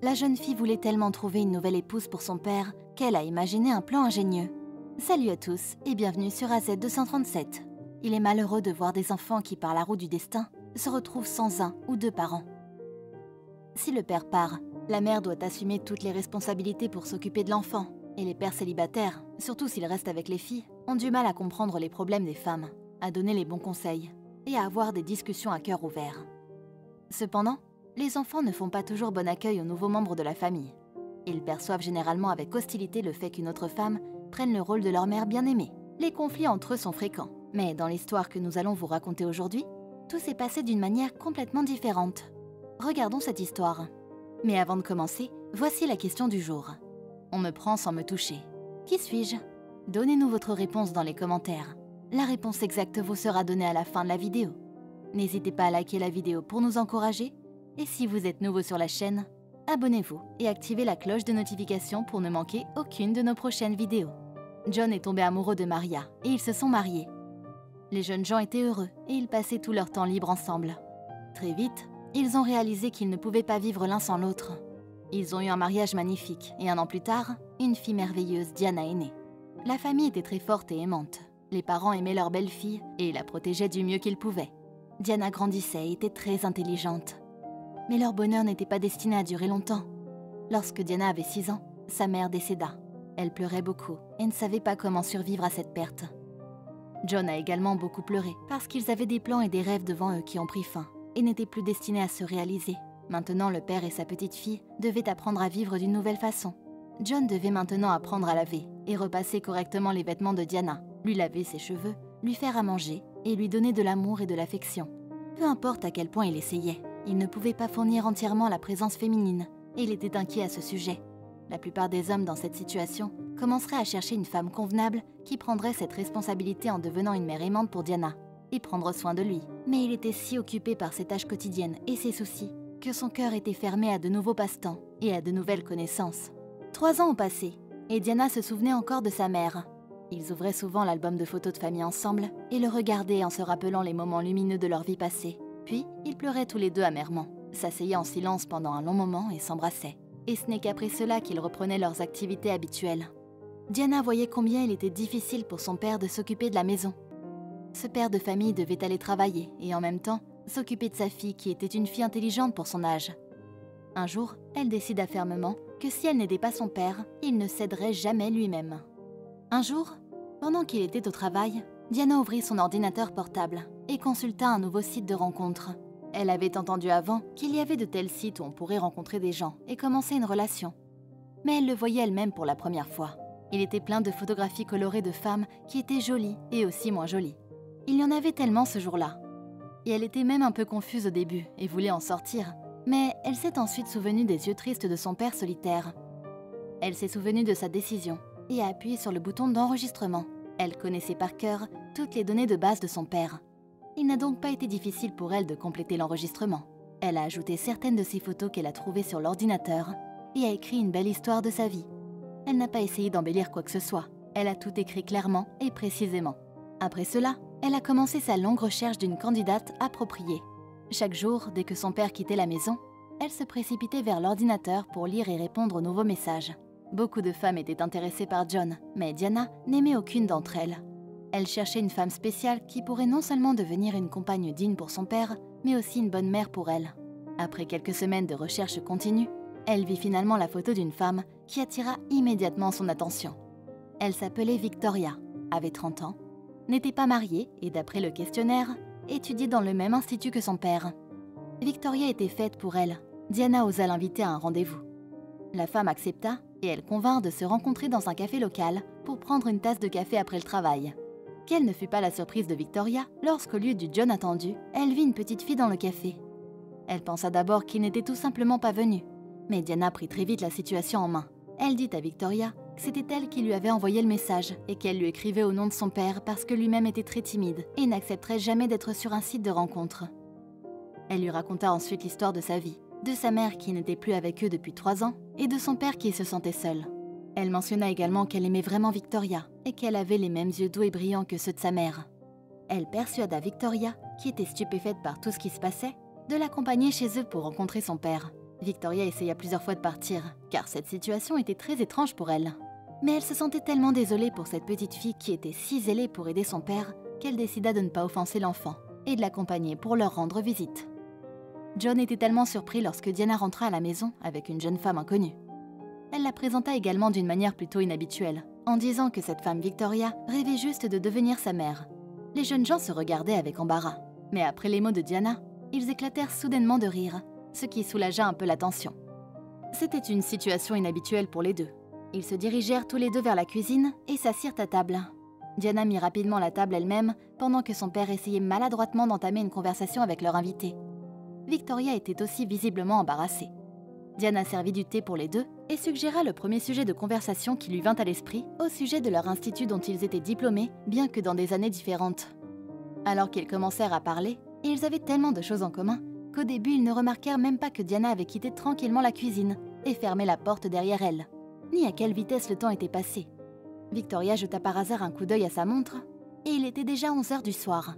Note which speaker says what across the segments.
Speaker 1: La jeune fille voulait tellement trouver une nouvelle épouse pour son père qu'elle a imaginé un plan ingénieux. Salut à tous et bienvenue sur AZ237. Il est malheureux de voir des enfants qui, par la roue du destin, se retrouvent sans un ou deux parents. Si le père part, la mère doit assumer toutes les responsabilités pour s'occuper de l'enfant. Et les pères célibataires, surtout s'ils restent avec les filles, ont du mal à comprendre les problèmes des femmes, à donner les bons conseils et à avoir des discussions à cœur ouvert. Cependant, les enfants ne font pas toujours bon accueil aux nouveaux membres de la famille. Ils perçoivent généralement avec hostilité le fait qu'une autre femme prenne le rôle de leur mère bien-aimée. Les conflits entre eux sont fréquents, mais dans l'histoire que nous allons vous raconter aujourd'hui, tout s'est passé d'une manière complètement différente. Regardons cette histoire. Mais avant de commencer, voici la question du jour. On me prend sans me toucher. Qui suis-je? Donnez-nous votre réponse dans les commentaires. La réponse exacte vous sera donnée à la fin de la vidéo. N'hésitez pas à liker la vidéo pour nous encourager. Et si vous êtes nouveau sur la chaîne, abonnez-vous et activez la cloche de notification pour ne manquer aucune de nos prochaines vidéos. John est tombé amoureux de Maria et ils se sont mariés. Les jeunes gens étaient heureux et ils passaient tout leur temps libre ensemble. Très vite, ils ont réalisé qu'ils ne pouvaient pas vivre l'un sans l'autre. Ils ont eu un mariage magnifique et un an plus tard, une fille merveilleuse, Diana, est née. La famille était très forte et aimante. Les parents aimaient leur belle-fille et la protégeaient du mieux qu'ils pouvaient. Diana grandissait et était très intelligente. Mais leur bonheur n'était pas destiné à durer longtemps. Lorsque Diana avait 6 ans, sa mère décéda. Elle pleurait beaucoup et ne savait pas comment survivre à cette perte. John a également beaucoup pleuré parce qu'ils avaient des plans et des rêves devant eux qui ont pris fin et n'étaient plus destinés à se réaliser. Maintenant, le père et sa petite fille devaient apprendre à vivre d'une nouvelle façon. John devait maintenant apprendre à laver et repasser correctement les vêtements de Diana, lui laver ses cheveux, lui faire à manger et lui donner de l'amour et de l'affection. Peu importe à quel point il essayait, il ne pouvait pas fournir entièrement la présence féminine et il était inquiet à ce sujet. La plupart des hommes dans cette situation commenceraient à chercher une femme convenable qui prendrait cette responsabilité en devenant une mère aimante pour Diana et prendre soin de lui. Mais il était si occupé par ses tâches quotidiennes et ses soucis que son cœur était fermé à de nouveaux passe-temps et à de nouvelles connaissances. 3 ans ont passé et Diana se souvenait encore de sa mère. Ils ouvraient souvent l'album de photos de famille ensemble et le regardaient en se rappelant les moments lumineux de leur vie passée. Puis, ils pleuraient tous les deux amèrement, s'asseyaient en silence pendant un long moment et s'embrassaient. Et ce n'est qu'après cela qu'ils reprenaient leurs activités habituelles. Diana voyait combien il était difficile pour son père de s'occuper de la maison. Ce père de famille devait aller travailler et en même temps s'occuper de sa fille qui était une fille intelligente pour son âge. Un jour, elle décida fermement que si elle n'aidait pas son père, il ne céderait jamais lui-même. Un jour, pendant qu'il était au travail, Diana ouvrit son ordinateur portable et consulta un nouveau site de rencontre. Elle avait entendu avant qu'il y avait de tels sites où on pourrait rencontrer des gens et commencer une relation. Mais elle le voyait elle-même pour la première fois. Il était plein de photographies colorées de femmes qui étaient jolies et aussi moins jolies. Il y en avait tellement ce jour-là. Et elle était même un peu confuse au début et voulait en sortir. Mais elle s'est ensuite souvenue des yeux tristes de son père solitaire. Elle s'est souvenue de sa décision et a appuyé sur le bouton d'enregistrement. Elle connaissait par cœur toutes les données de base de son père. Il n'a donc pas été difficile pour elle de compléter l'enregistrement. Elle a ajouté certaines de ses photos qu'elle a trouvées sur l'ordinateur et a écrit une belle histoire de sa vie. Elle n'a pas essayé d'embellir quoi que ce soit. Elle a tout écrit clairement et précisément. Après cela, elle a commencé sa longue recherche d'une candidate appropriée. Chaque jour, dès que son père quittait la maison, elle se précipitait vers l'ordinateur pour lire et répondre aux nouveaux messages. Beaucoup de femmes étaient intéressées par John, mais Diana n'aimait aucune d'entre elles. Elle cherchait une femme spéciale qui pourrait non seulement devenir une compagne digne pour son père, mais aussi une bonne mère pour elle. Après quelques semaines de recherche continue, elle vit finalement la photo d'une femme qui attira immédiatement son attention. Elle s'appelait Victoria, avait 30 ans, n'était pas mariée et d'après le questionnaire, étudiait dans le même institut que son père. Victoria était faite pour elle. Diana osa l'inviter à un rendez-vous. La femme accepta et elle convint de se rencontrer dans un café local pour prendre une tasse de café après le travail. Quelle ne fut pas la surprise de Victoria lorsqu'au lieu du John attendu, elle vit une petite fille dans le café. Elle pensa d'abord qu'il n'était tout simplement pas venu, mais Diana prit très vite la situation en main. Elle dit à Victoria que c'était elle qui lui avait envoyé le message et qu'elle lui écrivait au nom de son père parce que lui-même était très timide et n'accepterait jamais d'être sur un site de rencontre. Elle lui raconta ensuite l'histoire de sa vie, de sa mère qui n'était plus avec eux depuis 3 ans et de son père qui se sentait seul. Elle mentionna également qu'elle aimait vraiment Victoria et qu'elle avait les mêmes yeux doux et brillants que ceux de sa mère. Elle persuada Victoria, qui était stupéfaite par tout ce qui se passait, de l'accompagner chez eux pour rencontrer son père. Victoria essaya plusieurs fois de partir, car cette situation était très étrange pour elle. Mais elle se sentait tellement désolée pour cette petite fille qui était si zélée pour aider son père qu'elle décida de ne pas offenser l'enfant et de l'accompagner pour leur rendre visite. John était tellement surpris lorsque Diana rentra à la maison avec une jeune femme inconnue. Elle la présenta également d'une manière plutôt inhabituelle, en disant que cette femme Victoria rêvait juste de devenir sa mère. Les jeunes gens se regardaient avec embarras, mais après les mots de Diana, ils éclatèrent soudainement de rire, ce qui soulagea un peu la tension. C'était une situation inhabituelle pour les deux. Ils se dirigèrent tous les deux vers la cuisine et s'assirent à table. Diana mit rapidement la table elle-même pendant que son père essayait maladroitement d'entamer une conversation avec leur invité. Victoria était aussi visiblement embarrassée. Diana servit du thé pour les deux et suggéra le premier sujet de conversation qui lui vint à l'esprit au sujet de leur institut dont ils étaient diplômés, bien que dans des années différentes. Alors qu'ils commencèrent à parler, ils avaient tellement de choses en commun qu'au début ils ne remarquèrent même pas que Diana avait quitté tranquillement la cuisine et fermé la porte derrière elle, ni à quelle vitesse le temps était passé. Victoria jeta par hasard un coup d'œil à sa montre et il était déjà 11h du soir.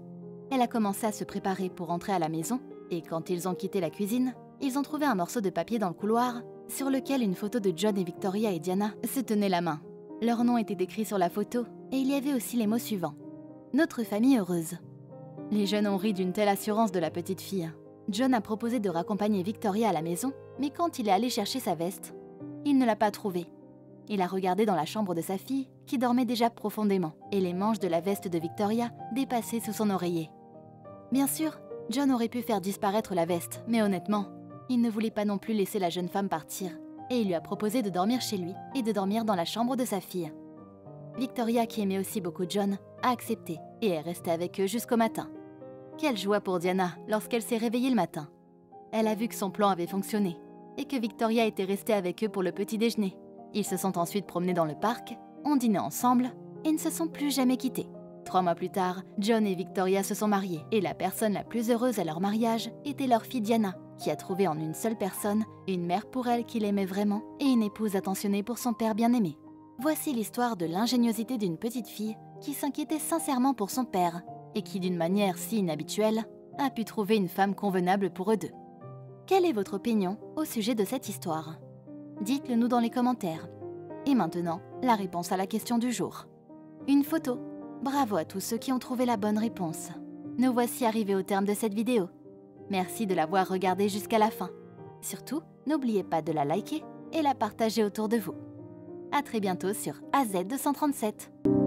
Speaker 1: Elle a commencé à se préparer pour rentrer à la maison et quand ils ont quitté la cuisine, ils ont trouvé un morceau de papier dans le couloir sur lequel une photo de John et Victoria et Diana se tenaient la main. Leur nom était écrit sur la photo et il y avait aussi les mots suivants. « Notre famille heureuse ». Les jeunes ont ri d'une telle assurance de la petite fille. John a proposé de raccompagner Victoria à la maison, mais quand il est allé chercher sa veste, il ne l'a pas trouvée. Il a regardé dans la chambre de sa fille, qui dormait déjà profondément, et les manches de la veste de Victoria dépassaient sous son oreiller. Bien sûr, John aurait pu faire disparaître la veste, mais honnêtement, il ne voulait pas non plus laisser la jeune femme partir, et il lui a proposé de dormir chez lui et de dormir dans la chambre de sa fille. Victoria, qui aimait aussi beaucoup John, a accepté et est restée avec eux jusqu'au matin. Quelle joie pour Diana lorsqu'elle s'est réveillée le matin. Elle a vu que son plan avait fonctionné et que Victoria était restée avec eux pour le petit déjeuner. Ils se sont ensuite promenés dans le parc, ont dîné ensemble et ne se sont plus jamais quittés. 3 mois plus tard, John et Victoria se sont mariés et la personne la plus heureuse à leur mariage était leur fille Diana, qui a trouvé en une seule personne une mère pour elle qui l'aimait vraiment et une épouse attentionnée pour son père bien-aimé. Voici l'histoire de l'ingéniosité d'une petite fille qui s'inquiétait sincèrement pour son père et qui, d'une manière si inhabituelle, a pu trouver une femme convenable pour eux deux. Quelle est votre opinion au sujet de cette histoire? Dites-le nous dans les commentaires. Et maintenant, la réponse à la question du jour. Une photo. Bravo à tous ceux qui ont trouvé la bonne réponse. Nous voici arrivés au terme de cette vidéo. Merci de l'avoir regardée jusqu'à la fin. Surtout, n'oubliez pas de la liker et la partager autour de vous. À très bientôt sur AZ237.